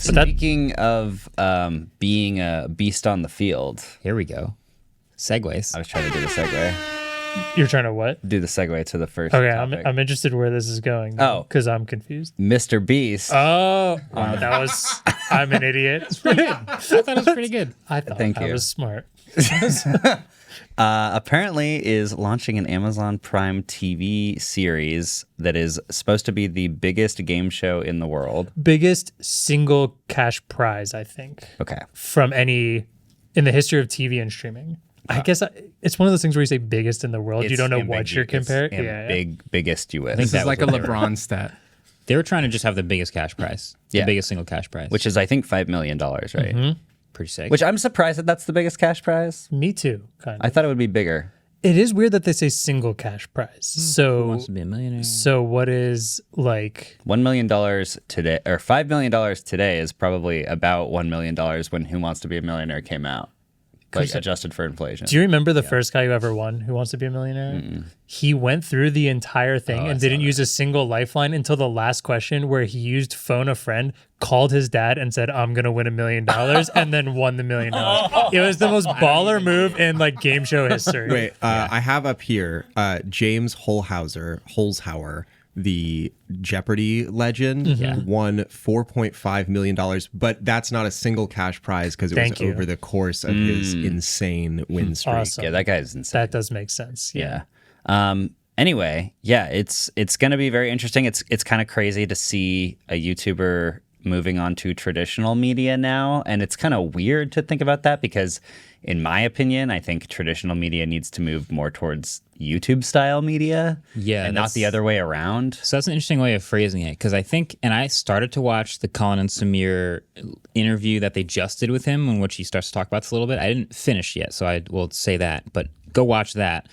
Speaking of being a beast on the field. Here we go. Segues. I was trying to do the segue. You're trying to what? Do the segue to the first Okay, topic. I'm interested where this is going. Oh. Because I'm confused. MrBeast. Oh, that was... I'm an idiot. I thought it was pretty good. I thought Thank I you. was smart. Apparently is launching an Amazon Prime TV series that is supposed to be the biggest game show in the world. Biggest single cash prize, I think, Okay. from any... in the history of TV and streaming. I guess it's one of those things where you say biggest in the world. You don't know what you're comparing. Biggest you with. This is like a LeBron stat. They were trying to just have the biggest cash prize. Yeah. The biggest single cash prize. Which is, I think, $5 million, right? Mm-hmm. pretty sick. Which I'm surprised that that's the biggest cash prize. Me too, kind of. I thought it would be bigger. It is weird that they say single cash prize. Who So, wants to be a millionaire? so what is like... $1 million today, or $5 million today is probably about $1 million when Who Wants to Be a Millionaire came out. Like adjusted for inflation. Do you remember the first guy who ever won Who Wants to Be a Millionaire? He went through the entire thing and didn't use a single lifeline until the last question, where he used phone a friend, called his dad and said, "I'm going to win $1 million," and then won the $1 million. It was the most baller move in like game show history. Wait, I have up here James Holzhauer, the Jeopardy legend, won $4.5 million, but that's not a single cash prize because it was over the course of his insane win streak. Awesome. Yeah, that guy's insane. That does make sense. Yeah. Anyway, yeah, it's going to be very interesting. It's kind of crazy to see a YouTuber moving on to traditional media now, and it's kind of weird to think about that because, in my opinion, I think traditional media needs to move more towards YouTube style media, and not the other way around. So that's an interesting way of phrasing it, because I think, and I started to watch the Colin and Samir interview that they just did with him, in which he starts to talk about this a little bit. I didn't finish yet, so I will say that, but go watch that.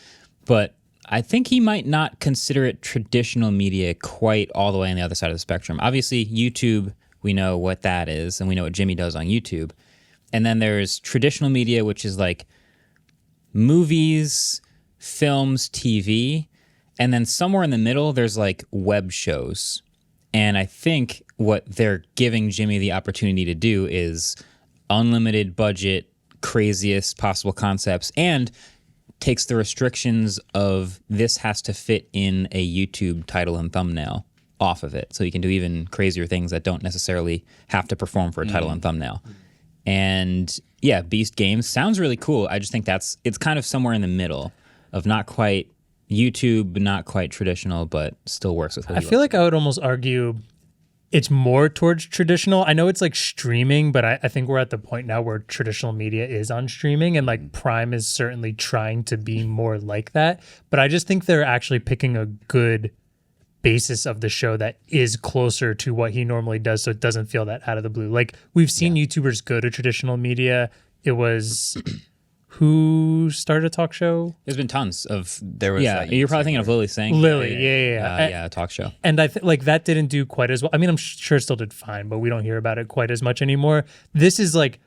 But I think he might not consider it traditional media quite all the way on the other side of the spectrum. Obviously, YouTube, we know what that is, and we know what Jimmy does on YouTube. And then there's traditional media, which is like movies, films, TV. And then somewhere in the middle, there's like web shows. And I think what they're giving Jimmy the opportunity to do is unlimited budget, craziest possible concepts, and takes the restrictions of this has to fit in a YouTube title and thumbnail off of it. So you can do even crazier things that don't necessarily have to perform for a title and thumbnail. And yeah, Beast Games sounds really cool. I just think it's kind of somewhere in the middle of not quite YouTube, not quite traditional, but still works with what I feel like I would almost argue it's more towards traditional. I know it's like streaming, but I think we're at the point now where traditional media is on streaming, and like Prime is certainly trying to be more like that. But I just think they're actually picking a good basis of the show that is closer to what he normally does, so it doesn't feel that out of the blue. Like we've seen YouTubers go to traditional media. It was who started a talk show? There's been tons of There was you're probably thinking of Lily Singh. Lily, yeah. Yeah, a talk show. And I think like that didn't do quite as well. I mean, I'm sure it still did fine, but we don't hear about it quite as much anymore. This is like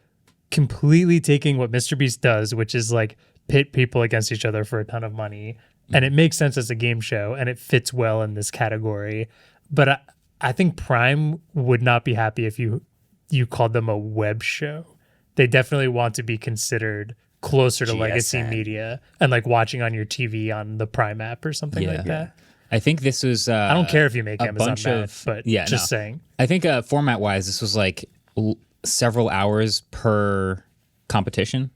completely taking what MrBeast does, which is like pit people against each other for a ton of money. And it makes sense as a game show, and it fits well in this category. But I think Prime would not be happy if you called them a web show. They definitely want to be considered closer to legacy media and like watching on your TV on the Prime app or something like that. I think this was... I don't care if you make Amazon bunch mad, of, but saying. I think format-wise, this was like several hours per competition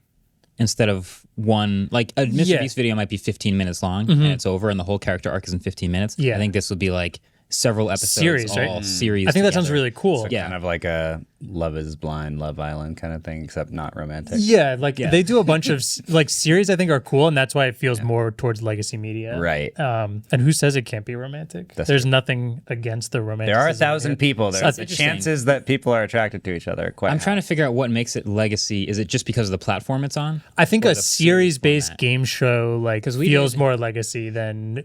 instead of one. Like a MrBeast video might be 15 minutes long and it's over, and the whole character arc is in 15 minutes. Yeah. I think this would be like several episodes, series, all right? series. I think together. that sounds really cool. So kind of like a Love is Blind, Love Island kind of thing, except not romantic. Yeah, they do a bunch of like series I think are cool, and that's why it feels more towards legacy media. Right. And who says it can't be romantic? There's nothing against the romantic. There are 1,000 people. There's the chances that people are attracted to each other are quite I'm high. trying to figure out what makes it legacy. Is it just because of the platform it's on? I think a series-based game show feels did- more legacy than...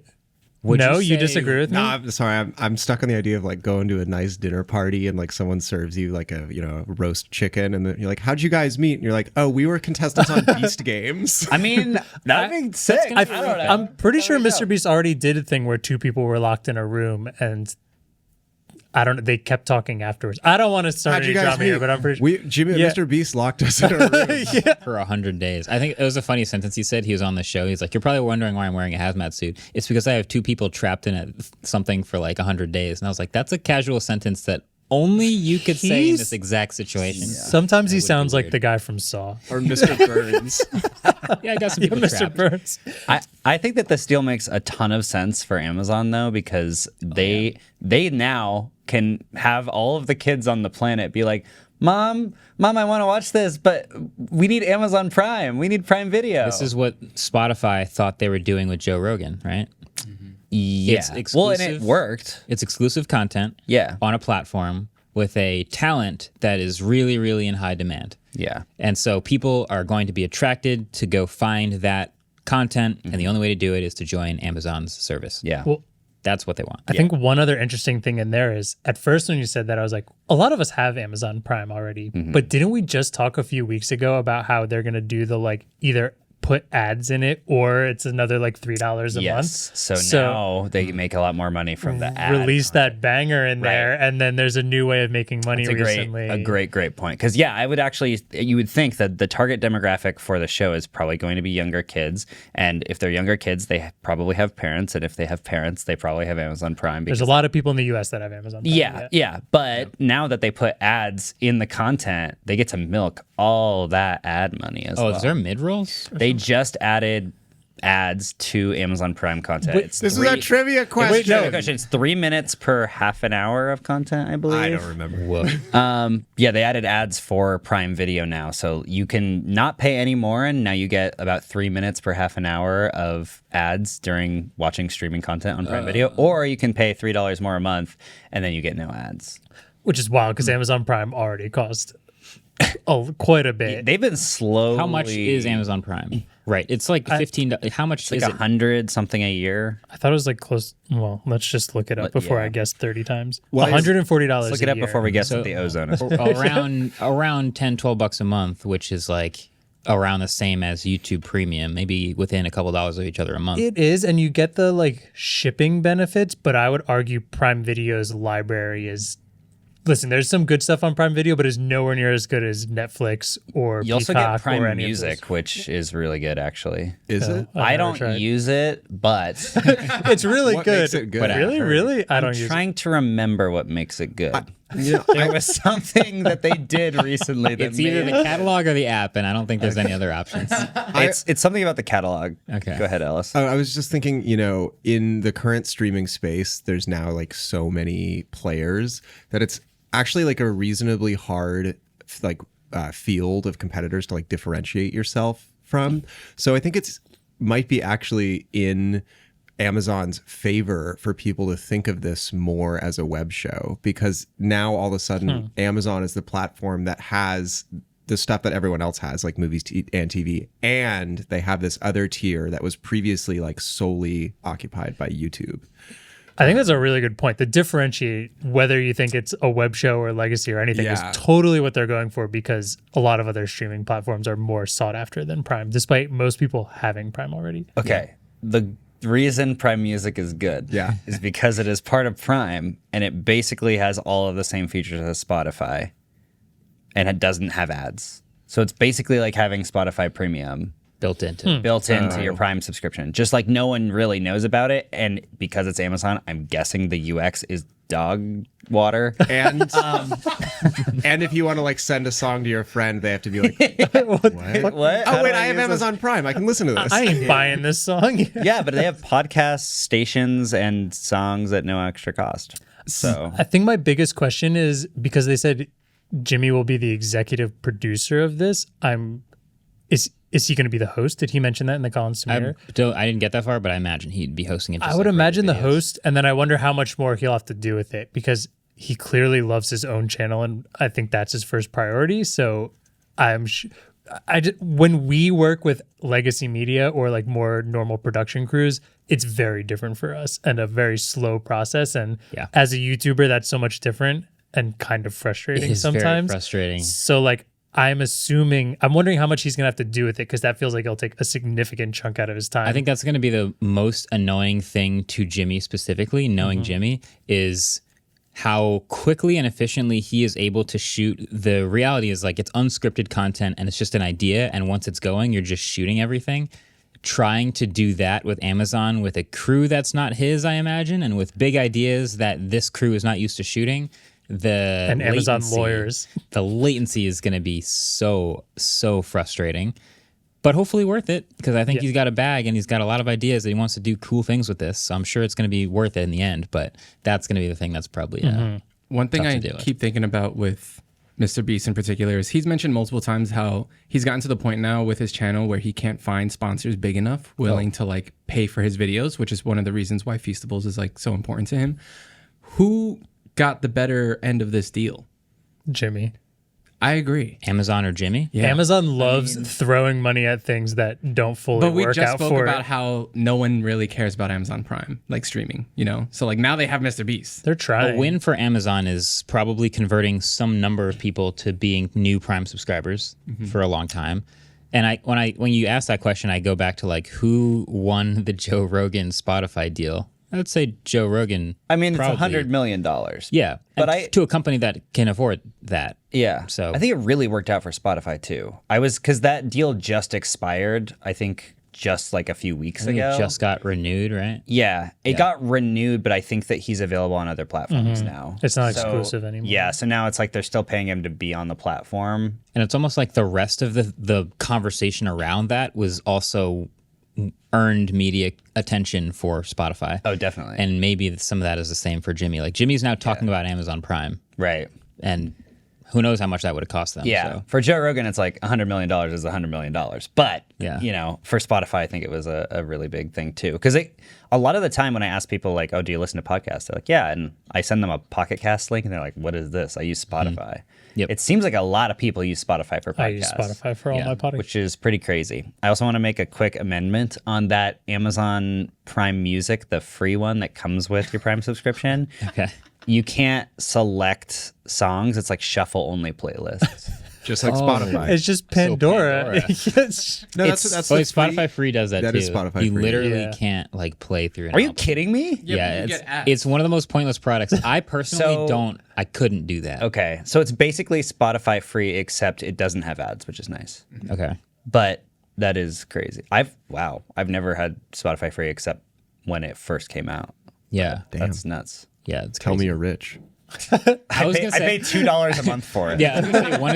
Would no, you you disagree with me? No, I'm sorry. I'm stuck on the idea of like going to a nice dinner party and like someone serves you like a roast chicken, and then you're like, "How'd you guys meet?" And you're like, "Oh, we were contestants on Beast Games." I mean, that'd be sick. I don't know. I'm pretty sure MrBeast already did a thing where two people were locked in a room, and I don't know. They kept talking afterwards. I don't want to start How'd any you guys drama here, meet? but I'm pretty sure. Jimmy, Yeah. MrBeast locked us in a room. For 100 days. I think it was a funny sentence he said. He was on the show. He's like, "You're probably wondering why I'm wearing a hazmat suit. It's because I have 2 people trapped in something for like 100 days." And I was like, that's a casual sentence that only you could say in He's- this exact situation. Sometimes he would be sounds like weird. the guy from Saw. Or Mr. Burns. Yeah, I got some Yeah, people Mr. trapped. Burns. I think that this deal makes a ton of sense for Amazon though, because they now can have all of the kids on the planet be like, Mom, I want to watch this, but we need Amazon Prime. We need Prime Video. This is what Spotify thought they were doing with Joe Rogan, right? yeah. It's Well, and it exclusive. worked. It's exclusive content Yeah. on a platform with a talent that is really, really in high demand. Yeah. And so people are going to be attracted to go find that content, and the only way to do it is to join Amazon's service. Yeah. Well, That's what they want. I think one other interesting thing in there is at first when you said that, I was like, a lot of us have Amazon Prime already. But didn't we just talk a few weeks ago about how they're going to do the like either put ads in it or it's another like $3 a month? So now they make a lot more money from the ad. Release that banger in there, and then there's a new way of making money It's recently. a great point. Because I would actually, you would think that the target demographic for the show is probably going to be younger kids, and if they're younger kids, they probably have parents, and if they have parents, they probably have Amazon Prime. There's a lot of people in the U.S. that have Amazon Prime. Yeah. But now that they put ads in the content, they get to milk all that ad money as well. Oh, is there mid rolls? They just added ads to Amazon Prime content. Wait, It's This is a trivia question. It's 3 minutes per half an hour of content, I believe. I don't remember. Whoa. They added ads for Prime Video now, so you can not pay any more, and now you get about 3 minutes per half an hour of ads during watching streaming content on Prime Video, or you can pay $3 more a month, and then you get no ads. Which is wild because Amazon Prime already cost quite a bit. They've been slowly. How much is Amazon Prime? Right. It's like $15. How much Like is it? 100 something a year. I thought it was like close. Well, let's just look it up before yeah. I guess 30 times. Well, $140. Look it up before we get So- to the ozone. is. around 10, 12 bucks a month, which is like around the same as YouTube Premium, maybe within a couple dollars of each other a month. It is, and you get the like shipping benefits, but I would argue Prime Video's library is. Listen, there's some good stuff on Prime Video, but it's nowhere near as good as Netflix or You also Peacock get Prime or any Music, which is really good, actually. Is it? I never don't tried. use it, but It's really What good. makes it good? Really? I don't I'm use it. trying to remember what makes it good. Yeah, There was something that they did recently that It's either made the catalog or the app, and I don't think there's any other options. it's something about the catalog. Okay. Go ahead, Ellis. I was just thinking, in the current streaming space, there's now like so many players that it's actually like a reasonably hard field of competitors to like differentiate yourself from. So I think it's might be actually in Amazon's favor for people to think of this more as a web show, because now all of a sudden Amazon is the platform that has the stuff that everyone else has, like movies and TV, and they have this other tier that was previously like solely occupied by YouTube. I think that's a really good point. To differentiate whether you think it's a web show or legacy or anything Yeah. is totally what they're going for, because a lot of other streaming platforms are more sought after than Prime, despite most people having Prime already. Okay. The reason Prime Music is good is because it is part of Prime, and it basically has all of the same features as Spotify, and it doesn't have ads. So it's basically like having Spotify Premium Built into built into your Prime subscription. Just like no one really knows about it, and because it's Amazon, I'm guessing the UX is dog water. And and if you want to like send a song to your friend, they have to be like, What? oh wait, I have Amazon Prime. I can listen to this. I ain't buying this song. Yeah, but they have podcast stations and songs at no extra cost. So I think my biggest question is, because they said Jimmy will be the executive producer of this, is he going to be the host? Did he mention that in the Colin Samir? I didn't get that far, but I imagine he'd be hosting it. Just I would like imagine the regular videos. host, and then I wonder how much more he'll have to do with it, because he clearly loves his own channel, and I think that's his first priority. So when we work with legacy media or like more normal production crews, it's very different for us and a very slow process. And Yeah. as a YouTuber, that's so much different and kind of frustrating It is very sometimes. frustrating. So like, I'm wondering how much he's going to have to do with it, because that feels like it'll take a significant chunk out of his time. I think that's going to be the most annoying thing to Jimmy specifically, knowing Jimmy, is how quickly and efficiently he is able to shoot. The reality is like it's unscripted content and it's just an idea. And once it's going, you're just shooting everything. Trying to do that with Amazon with a crew that's not his, I imagine, and with big ideas that this crew is not used to shooting. And Amazon lawyers. The latency is going to be so frustrating, but hopefully worth it because I think he's got a bag and he's got a lot of ideas that he wants to do cool things with this. So I'm sure it's going to be worth it in the end, but that's going to be the thing that's probably one thing I keep thinking about with MrBeast in particular is he's mentioned multiple times how he's gotten to the point now with his channel where he can't find sponsors big enough willing to like pay for his videos, which is one of the reasons why Feastables is like so important to him. Who got the better end of this deal? Jimmy. I agree. Amazon or Jimmy? Yeah. Amazon loves throwing money at things that don't fully But we work just out spoke for about it. how no one really cares about Amazon Prime, like streaming, you know? So like now they have MrBeast. They're trying. A win for Amazon is probably converting some number of people to being new Prime subscribers for a long time. And when you ask that question, I go back to like who won the Joe Rogan Spotify deal. I would say Joe Rogan. I mean, probably. it's $100 million. Yeah, But to a company that can afford that. Yeah. So I think it really worked out for Spotify too. Because that deal just expired, I think just like a few weeks ago. It just got renewed, right? Yeah, it got renewed, but I think that he's available on other platforms now. It's not exclusive anymore. Yeah, so now it's like they're still paying him to be on the platform. And it's almost like the rest of the conversation around that was also earned media attention for Spotify. Oh, definitely. And maybe some of that is the same for Jimmy. Like Jimmy's now talking about Amazon Prime. Right. And who knows how much that would have cost them. Yeah. So. For Joe Rogan, it's like $100 million is $100 million. But, Yeah. you know, for Spotify, I think it was a really big thing too. Because a lot of the time when I ask people like, oh, do you listen to podcasts? They're like, yeah. And I send them a Pocket Cast link and they're like, what is this? I use Spotify. Yep. It seems like a lot of people use Spotify for podcasts. I use Spotify for all my podcasts. Which is pretty crazy. I also want to make a quick amendment on that Amazon Prime Music, the free one that comes with your Prime subscription. Okay. You can't select songs. It's like shuffle only playlists. Just like Spotify. It's just Pandora. Pandora. Yes. No, that's Well, the Spotify free does that, That too. is Spotify you free. literally Yeah. can't like play through an Are you album. kidding me? Yeah, you get ads. it's one of the most pointless products. I personally So- I couldn't do that. Okay. So it's basically Spotify free, except it doesn't have ads, which is nice. Okay. But that is crazy. I've never had Spotify free except when it first came out. Yeah. That's nuts. Yeah, it's Tell crazy. me you're rich. I was gonna I say paid $2 a month for it. yeah, I was gonna say one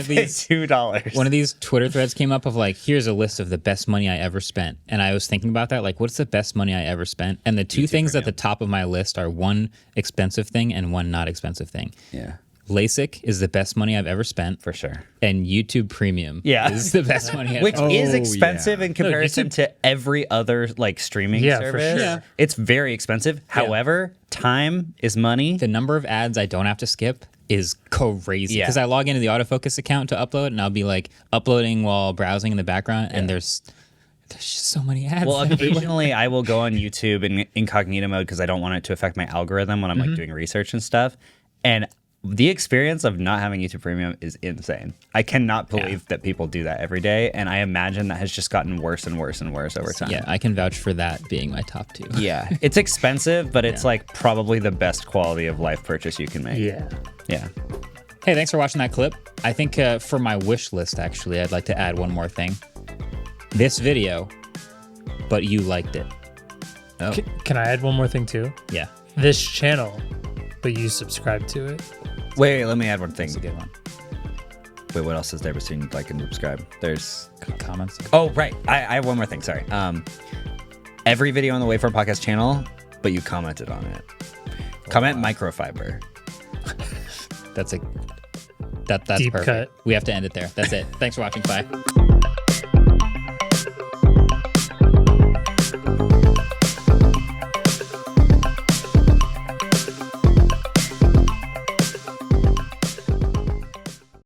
of these $2. one of these Twitter threads came up of like, here's a list of the best money I ever spent. And I was thinking about that, like, what's the best money I ever spent? And the two things at the top of my list are one expensive thing and one not expensive thing. Yeah, LASIK is the best money I've ever spent. for sure. And YouTube Premium Yeah. is the best money I've Which ever is Oh, expensive yeah. in comparison to every other like streaming Yeah, for service. sure. Yeah. It's very expensive. However, time is money. The number of ads I don't have to skip is crazy. Yeah. Because I log into the autofocus account to upload and I'll be like uploading while browsing in the background and there's just so many ads. Well, occasionally I will go on YouTube in incognito mode because I don't want it to affect my algorithm when I'm like doing research and stuff. And the experience of not having YouTube Premium is insane. I cannot believe that people do that every day. And I imagine that has just gotten worse and worse and worse over time. Yeah, I can vouch for that being my top two. Yeah. It's expensive, but it's like probably the best quality of life purchase you can make. Yeah. Yeah. Hey, thanks for watching that clip. I think for my wish list, actually, I'd like to add one more thing. This video, but you liked it. Oh. Can I add one more thing too? Yeah, This channel, but you subscribe to it. Wait, let me add one thing. that's a good one. Wait, what else is there between like and subscribe? There's Comments. Oh, right. I have one more thing. Sorry. Every video on the Waveform podcast channel, but you commented on it. Comment microfiber. That's Deep perfect. cut. We have to end it there. That's it. Thanks for watching. Bye.